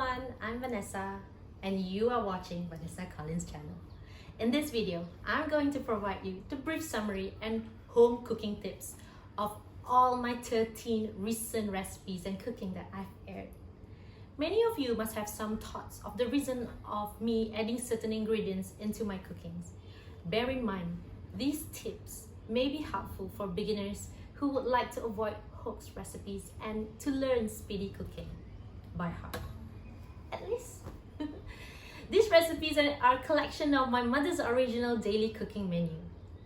everyone, I'm Vanessa and you are watching Vanessa Collins channel. In this video, I'm going to provide you the brief summary and home cooking tips of all my 13 recent recipes and cooking that I've aired. Many of you must have some thoughts of the reason of me adding certain ingredients into my cookings. Bear in mind, these tips may be helpful for beginners who would like to avoid hoax recipes and to learn speedy cooking by heart. At least. These recipes are a collection of my mother's original daily cooking menu.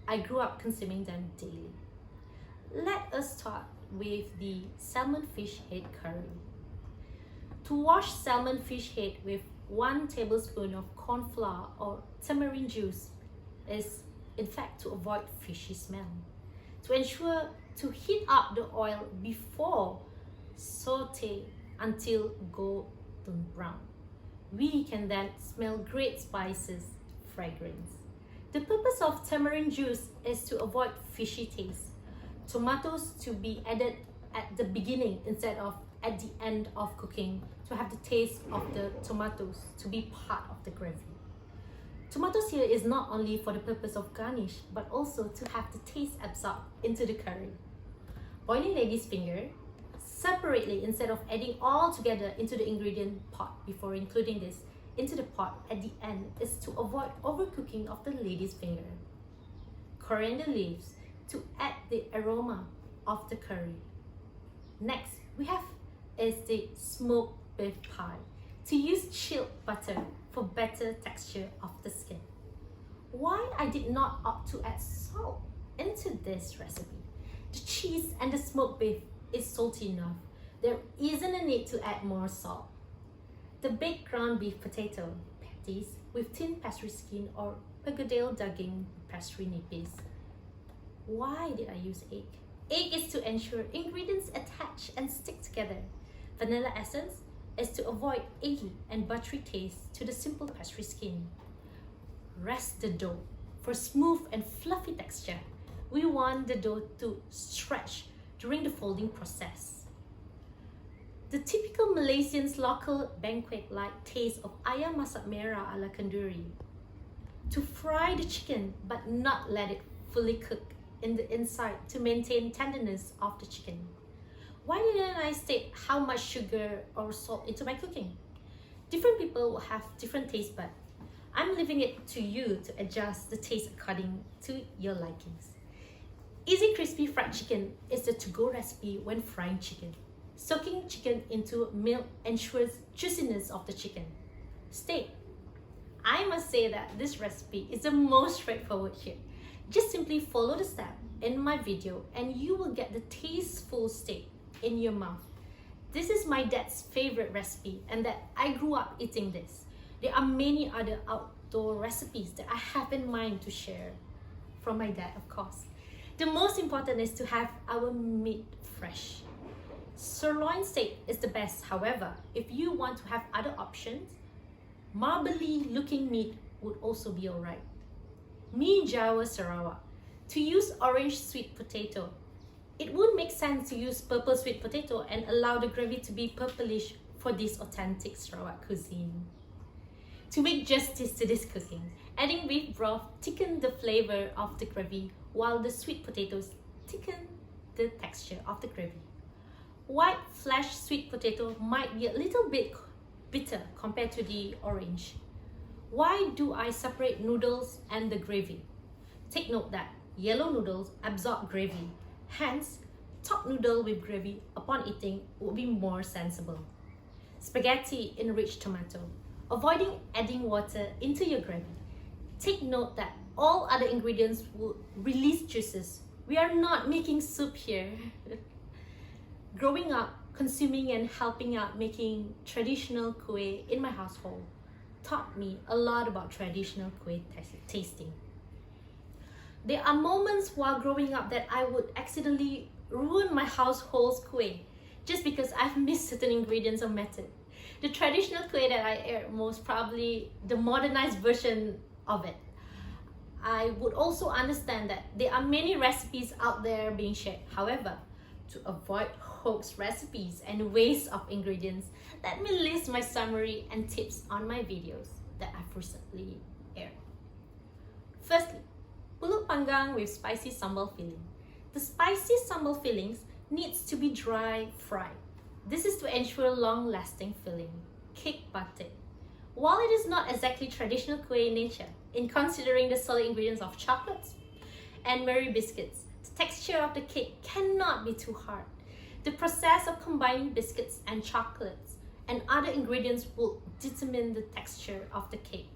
I grew up consuming them daily. Let us start with the salmon fish head curry. To wash salmon fish head with 1 tablespoon of corn flour or tamarind juice is in fact to avoid fishy smell. To ensure to heat up the oil before saute until golden brown. We can then smell great spices, fragrance. The purpose of tamarind juice is to avoid fishy taste. Tomatoes to be added at the beginning instead of at the end of cooking to have the taste of the tomatoes to be part of the gravy. Tomatoes here is not only for the purpose of garnish but also to have the taste absorbed into the curry. Boiling lady's finger separately instead of adding all together into the ingredient pot before including this into the pot at the end is to avoid overcooking of the lady's finger. Coriander leaves to add the aroma of the curry. Next we have is the smoked beef pie. To use chilled butter for better texture of the skin. Why I did not opt to add salt into this recipe? The cheese and the smoked beef is salty enough. There isn't a need to add more salt. The baked ground beef potato patties with thin pastry skin or Pegadil Daging Pastry Nipis. Why did I use egg? Egg is to ensure ingredients attach and stick together. Vanilla essence is to avoid eggy and buttery taste to the simple pastry skin. Rest the dough for smooth and fluffy texture. We want the dough to stretch during the folding process. The typical Malaysian's local banquet-like taste of Ayam Masak Merah ala Kenduri. To fry the chicken but not let it fully cook in the inside to maintain tenderness of the chicken. Why didn't I state how much sugar or salt into my cooking? Different people will have different taste buds. I'm leaving it to you to adjust the taste according to your likings. Easy crispy fried chicken is the to-go recipe when frying chicken. Soaking chicken into milk ensures juiciness of the chicken. Steak. I must say that this recipe is the most straightforward here. Just simply follow the step in my video and you will get the tasteful steak in your mouth. This is my dad's favorite recipe and that I grew up eating this. There are many other outdoor recipes that I have in mind to share from my dad, of course. The most important is to have our meat fresh. Sirloin steak is the best. However, if you want to have other options, marbly looking meat would also be alright. Mee Jawa Sarawak. To use orange sweet potato. It would make sense to use purple sweet potato and allow the gravy to be purplish for this authentic Sarawak cuisine. To make justice to this cooking, adding beef broth thicken the flavor of the gravy while the sweet potatoes thicken the texture of the gravy. White flesh sweet potato might be a little bit bitter compared to the orange. Why do I separate noodles and the gravy? Take note that yellow noodles absorb gravy. Hence, top noodle with gravy upon eating would be more sensible. Spaghetti enriched tomato. Avoiding adding water into your gravy. Take note that all other ingredients will release juices. We are not making soup here. Growing up, consuming and helping out making traditional kueh in my household taught me a lot about traditional kueh tasting. There are moments while growing up that I would accidentally ruin my household's kueh just because I've missed certain ingredients or method. The traditional kueh that I ate most probably the modernized version of it. I would also understand that there are many recipes out there being shared. However, To avoid hoax recipes and waste of ingredients, let me list my summary and tips on my videos that I've recently aired. Firstly, Pulut Panggang with spicy sambal filling. The spicy sambal fillings needs to be dry fried. This is to ensure long-lasting filling. Cake Batik. While it is not exactly traditional kueh in nature, in considering the solid ingredients of chocolates and Merah biscuits, the texture of the cake cannot be too hard. The process of combining biscuits and chocolates and other ingredients will determine the texture of the cake.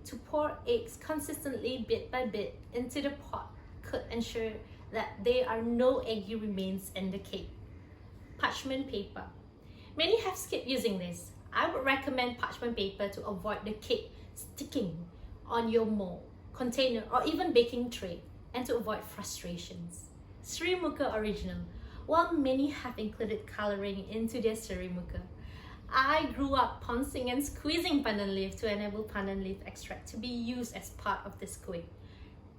To pour eggs consistently bit by bit into the pot could ensure that there are no eggy remains in the cake. Parchment paper. Many have skipped using this. I would recommend parchment paper to avoid the cake sticking on your mold, container, or even baking tray, and to avoid frustrations. Seri Muka original. While many have included coloring into their Seri Muka, I grew up pouncing and squeezing pandan leaf to enable pandan leaf extract to be used as part of this kueh.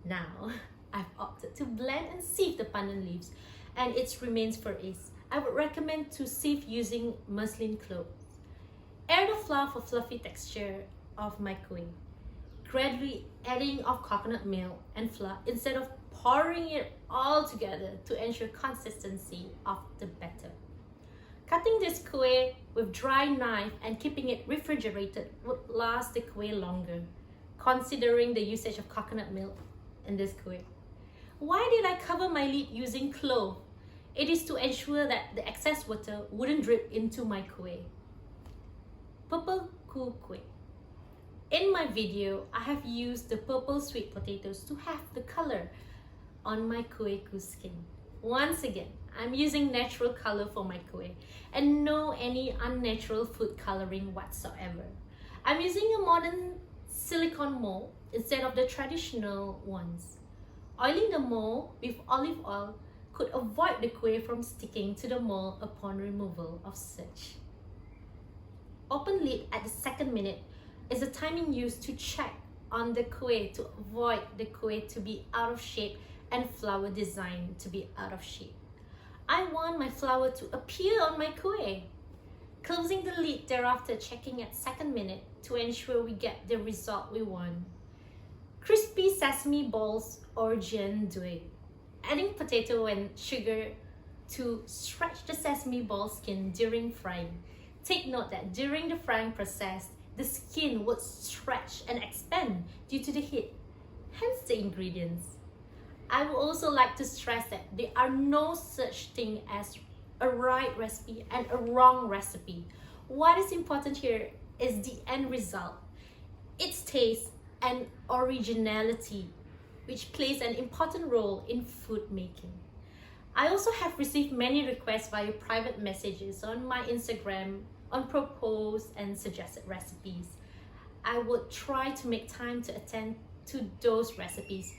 Now, I've opted to blend and sieve the pandan leaves and its remains for ease. I would recommend to sieve using muslin cloth. Add the flour for fluffy texture of my kueh. Gradually adding of coconut milk and flour instead of pouring it all together to ensure consistency of the batter. Cutting this kueh with dry knife and keeping it refrigerated would last the kueh longer, considering the usage of coconut milk in this kueh. Why did I cover my lid using cloth? It is to ensure that the excess water wouldn't drip into my kueh. Purple Ku Kueh. In my video, I have used the purple sweet potatoes to have the color on my kueh ku skin. Once again, I'm using natural color for my kueh and no any unnatural food coloring whatsoever. I'm using a modern silicone mold instead of the traditional ones. Oiling the mold with olive oil could avoid the kueh from sticking to the mold upon removal of such. Open lid at the second minute is the timing used to check on the kueh to avoid the kueh to be out of shape and flower design to be out of shape. I want my flower to appear on my kueh. Closing the lid thereafter, checking at second minute to ensure we get the result we want. Crispy sesame balls or Jian. Adding potato and sugar to stretch the sesame ball skin during frying. Take note that during the frying process, the skin would stretch and expand due to the heat, hence the ingredients. I would also like to stress that there are no such thing as a right recipe and a wrong recipe. What is important here is the end result, its taste and originality, which plays an important role in food making. I also have received many requests via private messages on my Instagram on proposed and suggested recipes. I would try to make time to attend to those recipes.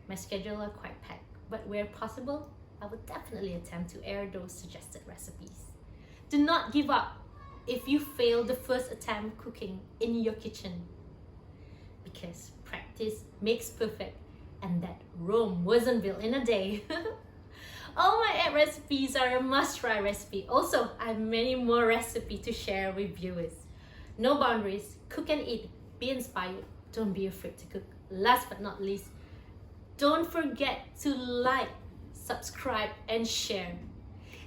My schedule are quite packed, but where possible, I would definitely attempt to air those suggested recipes. Do not give up if you fail the first attempt cooking in your kitchen, because practice makes perfect, and that Rome wasn't built in a day. All my 8 recipes are a must-try recipe. Also, I have many more recipes to share with viewers. No boundaries, cook and eat, be inspired, don't be afraid to cook. Last but not least, don't forget to like, subscribe, and share.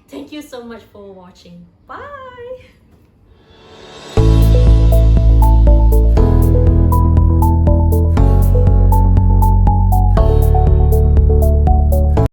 Thank you so much for watching. Bye!